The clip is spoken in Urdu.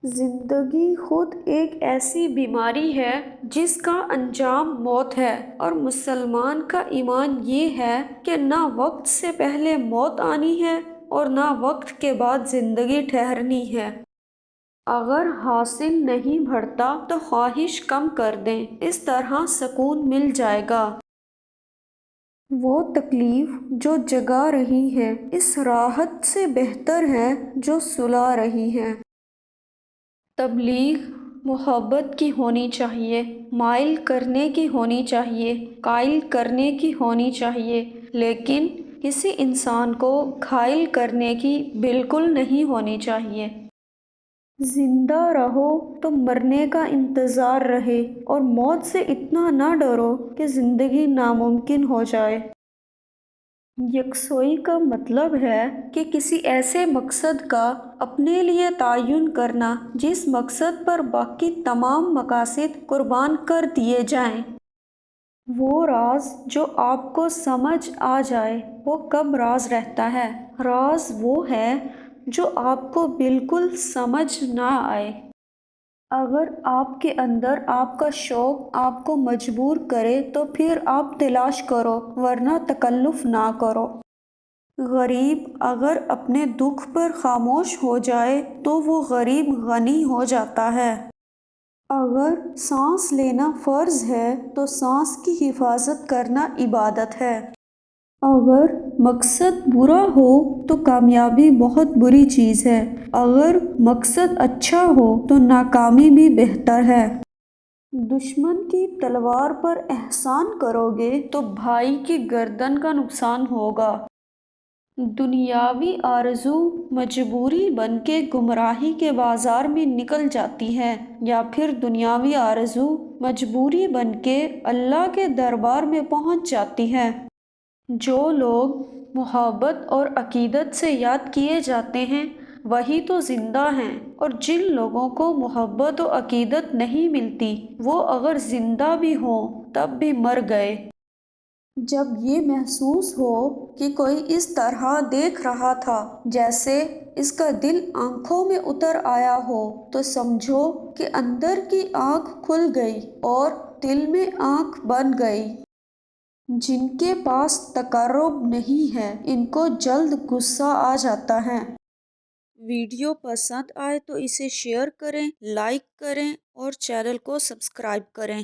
زندگی خود ایک ایسی بیماری ہے جس کا انجام موت ہے، اور مسلمان کا ایمان یہ ہے کہ نہ وقت سے پہلے موت آنی ہے اور نہ وقت کے بعد زندگی ٹھہرنی ہے۔ اگر حاصل نہیں بڑھتا تو خواہش کم کر دیں، اس طرح سکون مل جائے گا۔ وہ تکلیف جو جگا رہی ہے اس راحت سے بہتر ہے جو سلا رہی ہے۔ تبلیغ محبت کی ہونی چاہیے، مائل کرنے کی ہونی چاہیے، قائل کرنے کی ہونی چاہیے، لیکن کسی انسان کو گھائل کرنے کی بالکل نہیں ہونی چاہیے۔ زندہ رہو تو مرنے کا انتظار رہے، اور موت سے اتنا نہ ڈرو کہ زندگی ناممکن ہو جائے۔ یکسوئی کا مطلب ہے کہ کسی ایسے مقصد کا اپنے لیے تعین کرنا جس مقصد پر باقی تمام مقاصد قربان کر دیے جائیں۔ وہ راز جو آپ کو سمجھ آ جائے وہ کب راز رہتا ہے؟ راز وہ ہے جو آپ کو بالکل سمجھ نہ آئے۔ اگر آپ کے اندر آپ کا شوق آپ کو مجبور کرے تو پھر آپ تلاش کرو، ورنہ تکلف نہ کرو۔ غریب اگر اپنے دکھ پر خاموش ہو جائے تو وہ غریب غنی ہو جاتا ہے۔ اگر سانس لینا فرض ہے تو سانس کی حفاظت کرنا عبادت ہے۔ اگر مقصد برا ہو تو کامیابی بہت بری چیز ہے، اگر مقصد اچھا ہو تو ناکامی بھی بہتر ہے۔ دشمن کی تلوار پر احسان کرو گے تو بھائی کی گردن کا نقصان ہوگا۔ دنیاوی آرزو مجبوری بن کے گمراہی کے بازار میں نکل جاتی ہے، یا پھر دنیاوی آرزو مجبوری بن کے اللہ کے دربار میں پہنچ جاتی ہے۔ جو لوگ محبت اور عقیدت سے یاد کیے جاتے ہیں وہی تو زندہ ہیں، اور جن لوگوں کو محبت و عقیدت نہیں ملتی وہ اگر زندہ بھی ہوں تب بھی مر گئے۔ جب یہ محسوس ہو کہ کوئی اس طرح دیکھ رہا تھا جیسے اس کا دل آنکھوں میں اتر آیا ہو تو سمجھو کہ اندر کی آنکھ کھل گئی اور دل میں آنکھ بن گئی۔ جن کے پاس تقرب نہیں ہے ان کو جلد غصہ آ جاتا ہے۔ ویڈیو پسند آئے تو اسے شیئر کریں، لائک کریں اور چینل کو سبسکرائب کریں۔